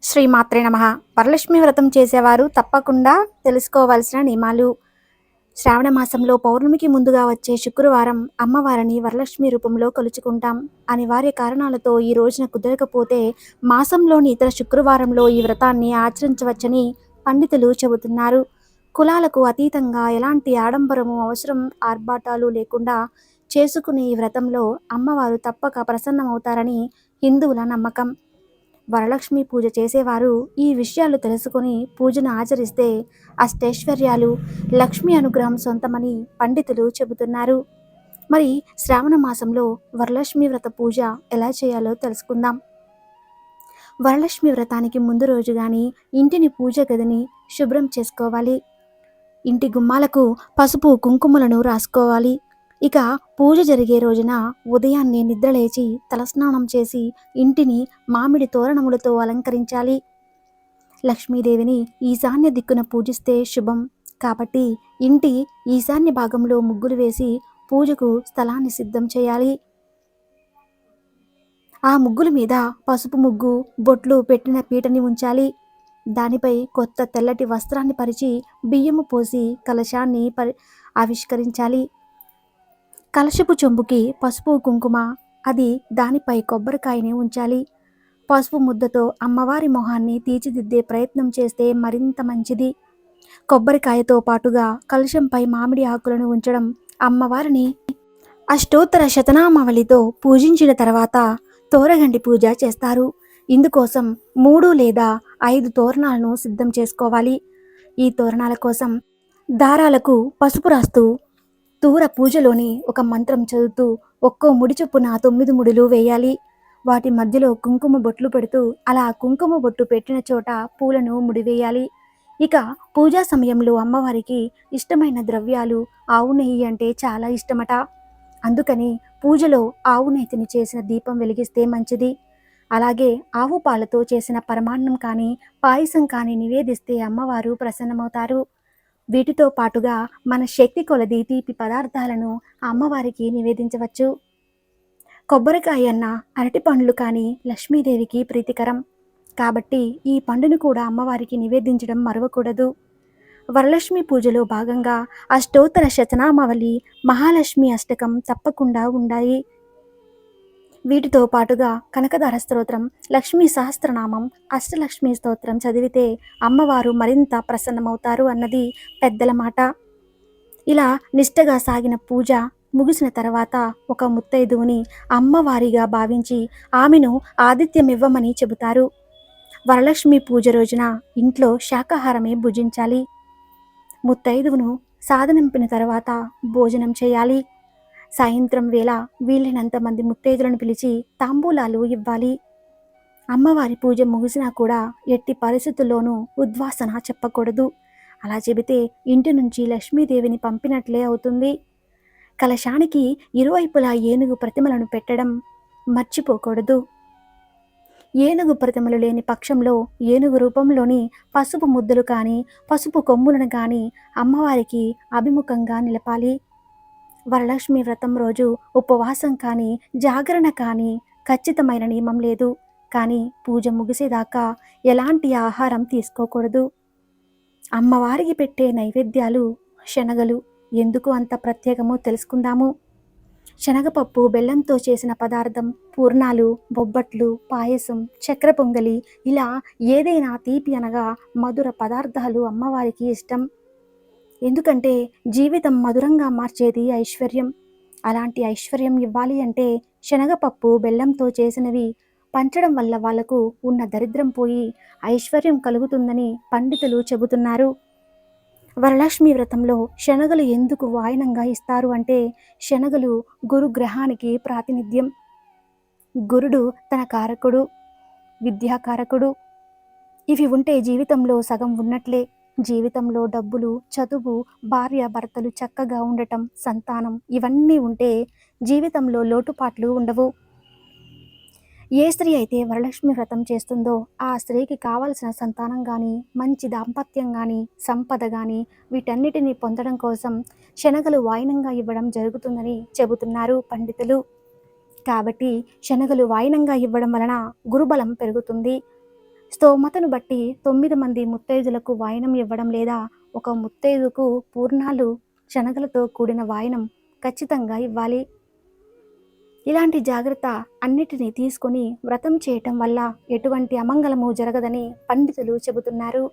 శ్రీమాత్రే నమః. వరలక్ష్మి వ్రతం చేసేవారు తప్పకుండా తెలుసుకోవాల్సిన నియమాలు. శ్రావణ మాసంలో పౌర్ణమికి ముందుగా వచ్చే శుక్రవారం అమ్మవారిని వరలక్ష్మి రూపంలో కొలుచుకుంటాం. అనివార్య కారణాలతో ఈ రోజున కుదరకపోతే మాసంలోని ఇతర శుక్రవారంలో ఈ వ్రతాన్ని ఆచరించవచ్చని పండితులు చెబుతున్నారు. కులాలకు అతీతంగా ఎలాంటి ఆడంబరము అవసరం ఆర్భాటాలు లేకుండా చేసుకునే ఈ వ్రతంలో అమ్మవారు తప్పక ప్రసన్నమవుతారని హిందువుల నమ్మకం. వరలక్ష్మి పూజ చేసేవారు ఈ విషయాలు తెలుసుకొని పూజను ఆచరిస్తే అష్టైశ్వర్యాలు, లక్ష్మి అనుగ్రహం సొంతమని పండితులు చెబుతున్నారు. మరి శ్రావణ మాసంలో వరలక్ష్మి వ్రత పూజ ఎలా చేయాలో తెలుసుకుందాం. వరలక్ష్మి వ్రతానికి ముందు రోజు కానీ ఇంటిని పూజ గదిని శుభ్రం చేసుకోవాలి. ఇంటి గుమ్మాలకు పసుపు కుంకుమలను రాసుకోవాలి. ఇక పూజ జరిగే రోజున ఉదయాన్నే నిద్రలేచి తలస్నానం చేసి ఇంటిని మామిడి తోరణములతో అలంకరించాలి. లక్ష్మీదేవిని ఈశాన్య దిక్కున పూజిస్తే శుభం కాబట్టి ఇంటి ఈశాన్య భాగంలో ముగ్గులు వేసి పూజకు స్థలాన్ని సిద్ధం చేయాలి. ఆ ముగ్గుల మీద పసుపు ముగ్గు, బొట్లు పెట్టిన పీటని ఉంచాలి. దానిపై కొత్త తెల్లటి వస్త్రాన్ని పరిచి బియ్యము పోసి కలశాన్ని ఆవిష్కరించాలి. కలశపు చెంబుకి పసుపు కుంకుమ, అది దానిపై కొబ్బరికాయని ఉంచాలి. పసుపు ముద్దతో అమ్మవారి మొహాన్ని తీర్చిదిద్దే ప్రయత్నం చేస్తే మరింత మంచిది. కొబ్బరికాయతో పాటుగా కలశంపై మామిడి ఆకులను ఉంచడం, అమ్మవారిని అష్టోత్తర శతనామావళితో పూజించిన తర్వాత తోరగండి పూజ చేస్తారు. ఇందుకోసం 3 లేదా 5 తోరణాలను సిద్ధం చేసుకోవాలి. ఈ తోరణాల కోసం దారాలకు పసుపు రాస్తూ తూర పూజలోని ఒక మంత్రం చదువుతూ ఒక్కో ముడి చొప్పున 9 ముడులు వేయాలి. వాటి మధ్యలో కుంకుమ బొట్లు పెడుతూ అలా కుంకుమ బొట్టు పెట్టిన చోట పూలను ముడివేయాలి. ఇక పూజా సమయంలో అమ్మవారికి ఇష్టమైన ద్రవ్యాలు ఆవు నెయ్యి అంటే చాలా ఇష్టమట. అందుకని పూజలో ఆవు నెయ్యిని చేసిన దీపం వెలిగిస్తే మంచిది. అలాగే ఆవు పాలతో చేసిన పరమాన్నం కానీ పాయసం కానీ నివేదిస్తే అమ్మవారు ప్రసన్నమవుతారు. వీటితో పాటుగా మన శక్తి కొలది తీపి పదార్థాలను అమ్మవారికి నివేదించవచ్చు. కొబ్బరికాయ అన్న అరటి పండ్లు కానీ లక్ష్మీదేవికి ప్రీతికరం కాబట్టి ఈ పండును కూడా అమ్మవారికి నివేదించడం మరవకూడదు. వరలక్ష్మి పూజలో భాగంగా అష్టోత్తర శతనామావళి, మహాలక్ష్మి అష్టకం తప్పకుండా ఉండాలి. వీటితో పాటుగా కనకదార స్తోత్రం, లక్ష్మీ సహస్రనామం, అష్టలక్ష్మి స్తోత్రం చదివితే అమ్మవారు మరింత ప్రసన్నమవుతారు అన్నది పెద్దల మాట. ఇలా నిష్టగా సాగిన పూజ ముగిసిన తర్వాత ఒక ముత్తైదువుని అమ్మవారిగా భావించి ఆమెను ఆతిథ్యమివ్వమని చెబుతారు. వరలక్ష్మి పూజ రోజున ఇంట్లో శాకాహారమే భుజించాలి. ముత్తైదువును సాధనింపిన తర్వాత భోజనం చేయాలి. సాయంత్రం వేళ వీలైనంత మంది ముత్తైదులను పిలిచి తాంబూలాలు ఇవ్వాలి. అమ్మవారి పూజ ముగిసినా కూడా ఎట్టి పరిస్థితుల్లోనూ ఉద్వాసన చెప్పకూడదు. అలా చెబితే ఇంటి నుంచి లక్ష్మీదేవిని పంపినట్లే అవుతుంది. కలశానికి ఇరువైపులా ఏనుగు ప్రతిమలను పెట్టడం మర్చిపోకూడదు. ఏనుగు ప్రతిమలు లేని పక్షంలో ఏనుగు రూపంలోని పసుపు ముద్దలు కానీ పసుపు కొమ్ములను కానీ అమ్మవారికి అభిముఖంగా నిలపాలి. వరలక్ష్మి వ్రతం రోజు ఉపవాసం కానీ జాగరణ కానీ ఖచ్చితమైన నియమం లేదు. కానీ పూజ ముగిసేదాకా ఎలాంటి ఆహారం తీసుకోకూడదు. అమ్మవారికి పెట్టే నైవేద్యాలు శనగలు. ఎందుకు అంత ప్రత్యేకమో తెలుసుకుందాము. శనగపప్పు బెల్లంతో చేసిన పదార్థం, పూర్ణాలు, బొబ్బట్లు, పాయసం, చక్కెర పొంగలి, ఇలా ఏదైనా తీపి అనగా మధుర పదార్థాలు అమ్మవారికి ఇష్టం. ఎందుకంటే జీవితం మధురంగా మార్చేది ఐశ్వర్యం. అలాంటి ఐశ్వర్యం ఇవ్వాలి అంటే శనగపప్పు బెల్లంతో చేసినవి పంచడం వల్ల వాళ్లకు ఉన్న దరిద్రం పోయి ఐశ్వర్యం కలుగుతుందని పండితులు చెబుతున్నారు. వరలక్ష్మి వ్రతంలో శనగలు ఎందుకు వాయనంగా ఇస్తారు అంటే శనగలు గురుగ్రహానికి ప్రాతినిధ్యం. గురుడు తన కారకుడు, విద్యాకారకుడు. ఇవి ఉంటే జీవితంలో సగం ఉన్నట్లే. జీవితంలో డబ్బులు, చదువు, భార్య భర్తలు చక్కగా ఉండటం, సంతానం ఇవన్నీ ఉంటే జీవితంలో లోటుపాట్లు ఉండవు. ఏ స్త్రీ అయితే వరలక్ష్మి వ్రతం చేస్తుందో ఆ స్త్రీకి కావలసిన సంతానం కానీ, మంచి దాంపత్యం కానీ, సంపద కానీ వీటన్నిటిని పొందడం కోసం శనగలు వాయనంగా ఇవ్వడం జరుగుతుందని చెబుతున్నారు పండితులు. కాబట్టి శనగలు వాయనంగా ఇవ్వడం వలన గురుబలం పెరుగుతుంది. స్తోమతను బట్టి 9 మంది ముత్తైదులకు వాయనం ఇవ్వడం లేదా ఒక ముత్తైదుకు పూర్ణాలు శనగలతో కూడిన వాయనం ఖచ్చితంగా ఇవ్వాలి. ఇలాంటి జాగ్రత్త అన్నిటినీ తీసుకొని వ్రతం చేయటం వల్ల ఎటువంటి అమంగళము జరగదని పండితులు చెబుతున్నారు.